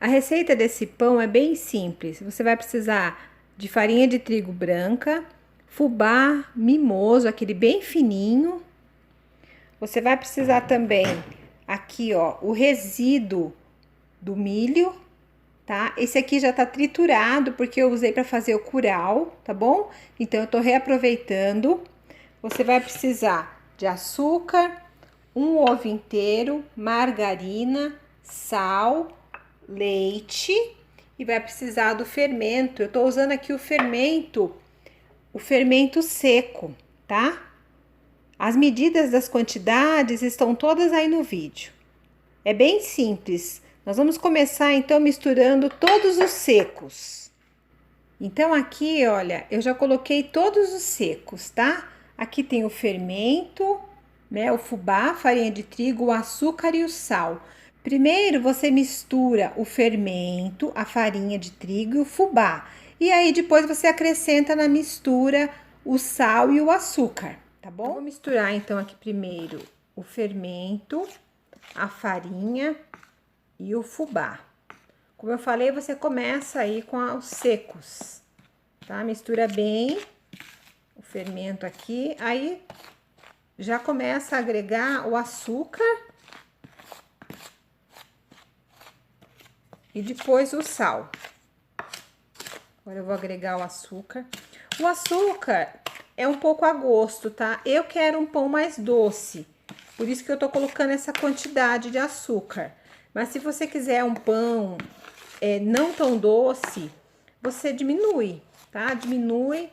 A receita desse pão é bem simples. Você vai precisar de farinha de trigo branca, fubá mimoso, aquele bem fininho. Você vai precisar também aqui, ó, o resíduo do milho, tá? Esse aqui já tá triturado porque eu usei para fazer o curau, tá bom? Então eu tô reaproveitando. Você vai precisar de açúcar, um ovo inteiro, margarina, sal, leite e vai precisar do fermento. Eu tô usando aqui o fermento seco, tá? As medidas das quantidades estão todas aí no vídeo. É bem simples. Nós vamos começar então misturando todos os secos. Então aqui, olha, eu já coloquei todos os secos, tá? Aqui tem o fermento, né? O fubá, farinha de trigo, o açúcar e o sal. Primeiro você mistura o fermento, a farinha de trigo e o fubá. E aí depois você acrescenta na mistura o sal e o açúcar, tá bom? Eu vou misturar então aqui primeiro o fermento, a farinha e o fubá. Como eu falei, você começa aí com os secos, tá? Mistura bem o fermento aqui, aí já começa a agregar o açúcar e depois o sal. Agora eu vou agregar o açúcar. O açúcar é um pouco a gosto, tá? Eu quero um pão mais doce, por isso que eu tô colocando essa quantidade de açúcar. Mas se você quiser um pão não tão doce, você diminui, tá? Diminui,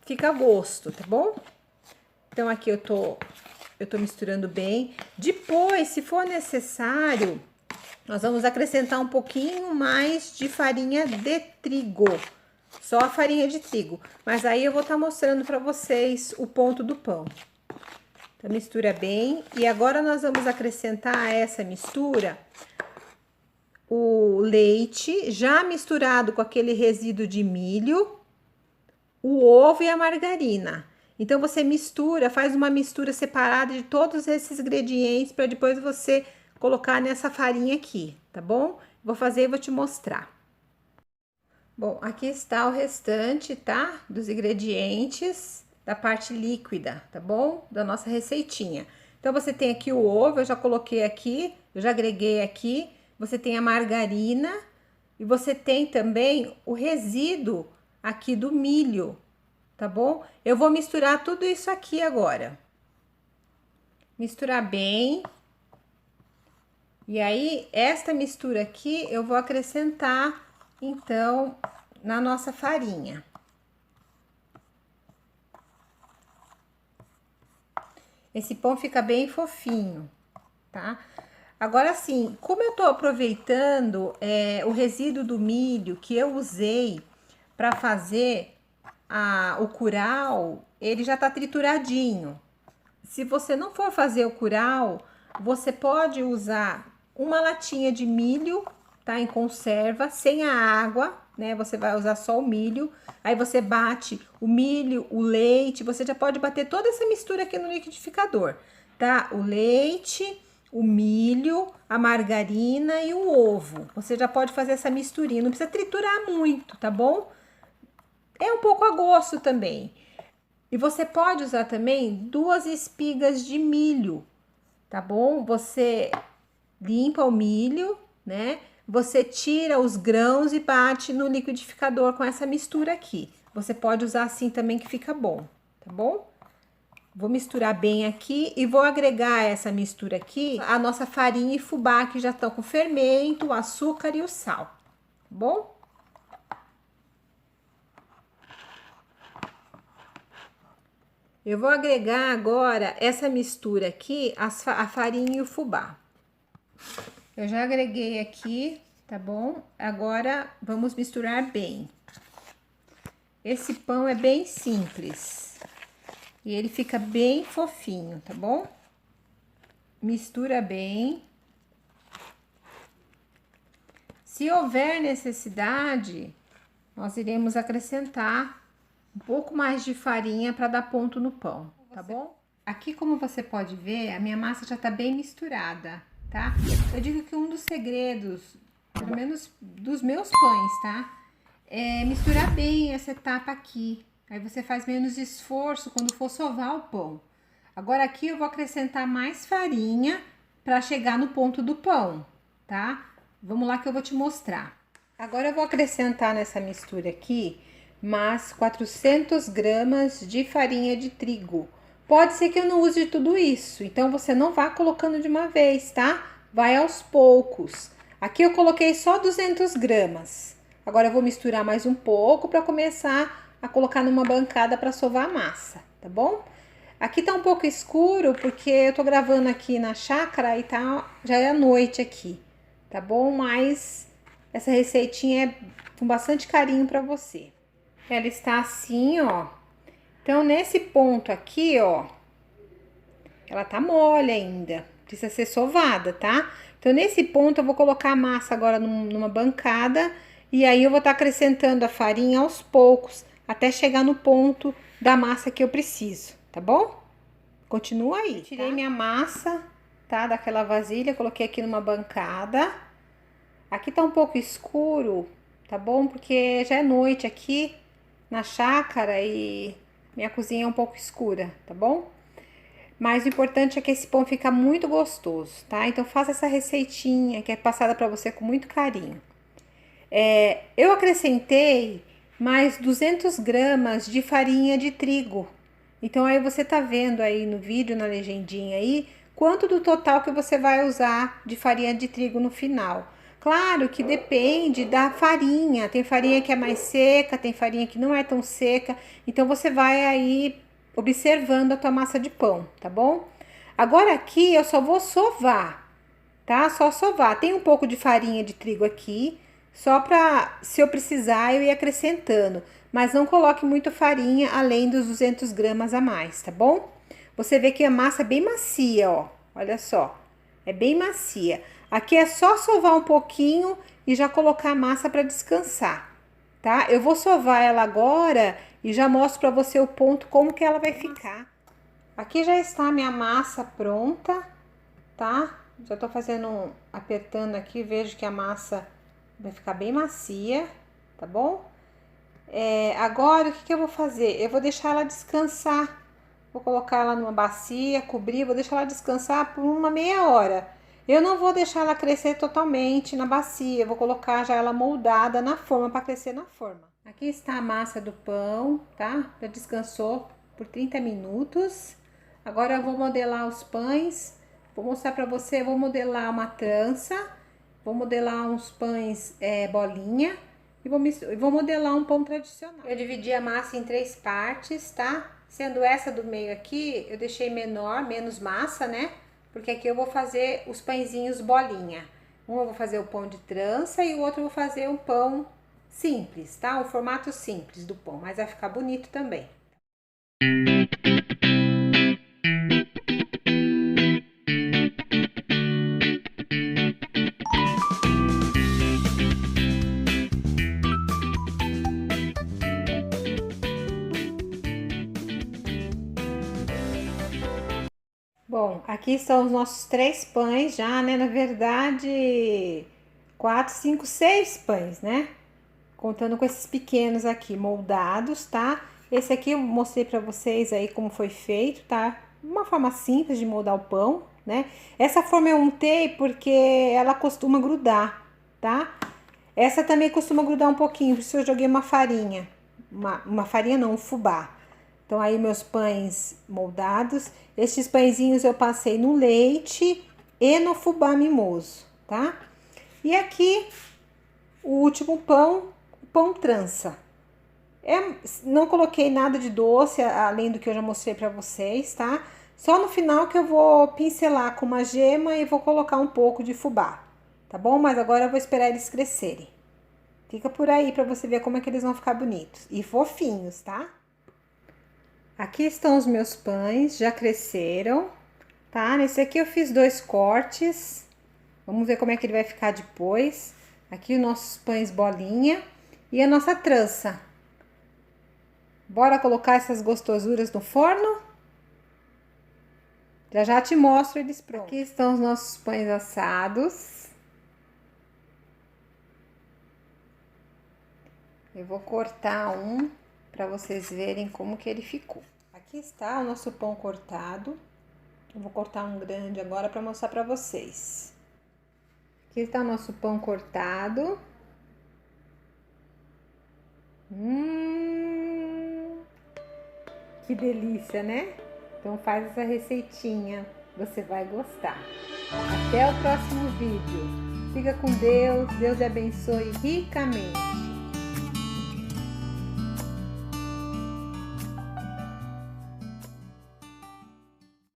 fica a gosto, tá bom? Então aqui eu tô misturando bem. Depois, se for necessário, nós vamos acrescentar um pouquinho mais de farinha de trigo. Só a farinha de trigo. Mas aí eu vou estar mostrando para vocês o ponto do pão. Então mistura bem. E agora nós vamos acrescentar a essa mistura o leite já misturado com aquele resíduo de milho, o ovo e a margarina. Então você mistura, faz uma mistura separada de todos esses ingredientes para depois você colocar nessa farinha aqui, tá bom? Vou fazer e vou te mostrar. Bom, aqui está o restante, tá? Dos ingredientes da parte líquida, tá bom? Da nossa receitinha. Então você tem aqui o ovo, eu já coloquei aqui, eu já agreguei aqui. Você tem a margarina e você tem também o resíduo aqui do milho, tá bom? Eu vou misturar tudo isso aqui agora. Misturar bem. E aí, esta mistura aqui eu vou acrescentar, então, na nossa farinha. Esse pão fica bem fofinho, tá? Agora sim, como eu tô aproveitando o resíduo do milho que eu usei para fazer o curau, ele já tá trituradinho. Se você não for fazer o curau, você pode usar uma latinha de milho, tá? Em conserva, sem a água, né? Você vai usar só o milho. Aí você bate o milho, o leite, você já pode bater toda essa mistura aqui no liquidificador, tá? O leite, o milho, a margarina e o ovo. Você já pode fazer essa misturinha, não precisa triturar muito, tá bom? É um pouco a gosto também. E você pode usar também 2 espigas de milho, tá bom? Você limpa o milho, né? Você tira os grãos e bate no liquidificador com essa mistura aqui. Você pode usar assim também que fica bom, tá bom? Vou misturar bem aqui e vou agregar essa mistura aqui a nossa farinha e fubá que já estão com fermento, o açúcar e o sal, tá bom? Eu vou agregar agora essa mistura aqui, a farinha e o fubá. Eu já agreguei aqui, tá bom? Agora vamos misturar bem. Esse pão é bem simples e ele fica bem fofinho, tá bom? Mistura bem. Se houver necessidade, nós iremos acrescentar um pouco mais de farinha para dar ponto no pão, tá bom? Aqui, como você pode ver, a minha massa já tá bem misturada, tá? Eu digo que um dos segredos pelo menos dos meus pães, tá? Misturar bem essa etapa aqui. Aí você faz menos esforço quando for sovar o pão. Agora aqui eu vou acrescentar mais farinha para chegar no ponto do pão, tá? Vamos lá que eu vou te mostrar. Agora eu vou acrescentar nessa mistura aqui mais 400 gramas de farinha de trigo. Pode ser que eu não use tudo isso, então você não vá colocando de uma vez, tá? Vai aos poucos. Aqui eu coloquei só 200 gramas. Agora eu vou misturar mais um pouco para começar a colocar numa bancada para sovar a massa, tá bom? Aqui tá um pouco escuro porque eu tô gravando aqui na chácara e já é noite aqui, tá bom? Mas essa receitinha é com bastante carinho para você. Ela está assim, ó. Então, nesse ponto aqui, ó, ela tá mole ainda, precisa ser sovada, tá? Então, nesse ponto eu vou colocar a massa agora numa bancada e aí eu vou estar acrescentando a farinha aos poucos, até chegar no ponto da massa que eu preciso, tá bom? Continua aí. Tirei minha massa, tá? Daquela vasilha, coloquei aqui numa bancada. Aqui tá um pouco escuro, tá bom? Porque já é noite aqui na chácara e minha cozinha é um pouco escura, tá bom? Mas o importante é que esse pão fica muito gostoso, tá? Então faça essa receitinha que é passada para você com muito carinho. Eu acrescentei mais 200 gramas de farinha de trigo. Então aí você tá vendo aí no vídeo, na legendinha aí, quanto do total que você vai usar de farinha de trigo no final. Claro que depende da farinha, tem farinha que é mais seca, tem farinha que não é tão seca, então você vai aí observando a tua massa de pão, tá bom? Agora aqui eu só vou sovar, tá? Só sovar. Tem um pouco de farinha de trigo aqui, só pra, se eu precisar, eu ir acrescentando. Mas não coloque muito farinha além dos 200 gramas a mais, tá bom? Você vê que a massa é bem macia, ó. Olha só, é bem macia. Aqui é só sovar um pouquinho e já colocar a massa para descansar, tá? Eu vou sovar ela agora e já mostro para você o ponto como que ela vai ficar. Aqui já está a minha massa pronta, tá? Já tô fazendo, apertando aqui, vejo que a massa vai ficar bem macia, tá bom? Agora o que eu vou fazer? Eu vou deixar ela descansar. Vou colocar ela numa bacia, cobrir, vou deixar ela descansar por uma meia hora. Eu não vou deixar ela crescer totalmente na bacia, eu vou colocar já ela moldada na forma para crescer na forma. Aqui está a massa do pão, tá? Já descansou por 30 minutos. Agora eu vou modelar os pães. Vou mostrar para você, vou modelar uma trança, vou modelar uns pães bolinha e vou modelar um pão tradicional. Eu dividi a massa em 3 partes, tá? Sendo essa do meio aqui, eu deixei menor, menos massa, né? Porque aqui eu vou fazer os pãezinhos bolinha. Um eu vou fazer o pão de trança e o outro eu vou fazer um pão simples, tá? Um formato simples do pão, mas vai ficar bonito também. Bom, aqui estão os nossos 3 pães já, né? Na verdade, 4, 5, 6 pães, né? Contando com esses pequenos aqui, moldados, tá? Esse aqui eu mostrei pra vocês aí como foi feito, tá? Uma forma simples de moldar o pão, né? Essa forma eu untei porque ela costuma grudar, tá? Essa também costuma grudar um pouquinho, por isso eu joguei uma farinha. Uma farinha não, um fubá. Então, aí meus pães moldados. Estes pãezinhos eu passei no leite e no fubá mimoso, tá? E aqui, o último pão, o pão trança. Não coloquei nada de doce, além do que eu já mostrei pra vocês, tá? Só no final que eu vou pincelar com uma gema e vou colocar um pouco de fubá, tá bom? Mas agora eu vou esperar eles crescerem. Fica por aí pra você ver como é que eles vão ficar bonitos e fofinhos, tá? Aqui estão os meus pães, já cresceram, tá? Nesse aqui eu fiz 2 cortes. Vamos ver como é que ele vai ficar depois. Aqui os nossos pães bolinha e a nossa trança. Bora colocar essas gostosuras no forno? Já já te mostro eles prontos. Aqui estão os nossos pães assados. Eu vou cortar um para vocês verem como que ele ficou. Aqui está o nosso pão cortado. Eu vou cortar um grande agora para mostrar para vocês. Aqui está o nosso pão cortado. Que delícia, né? Então faz essa receitinha, você vai gostar. Até o próximo vídeo. Fica com Deus, Deus te abençoe ricamente.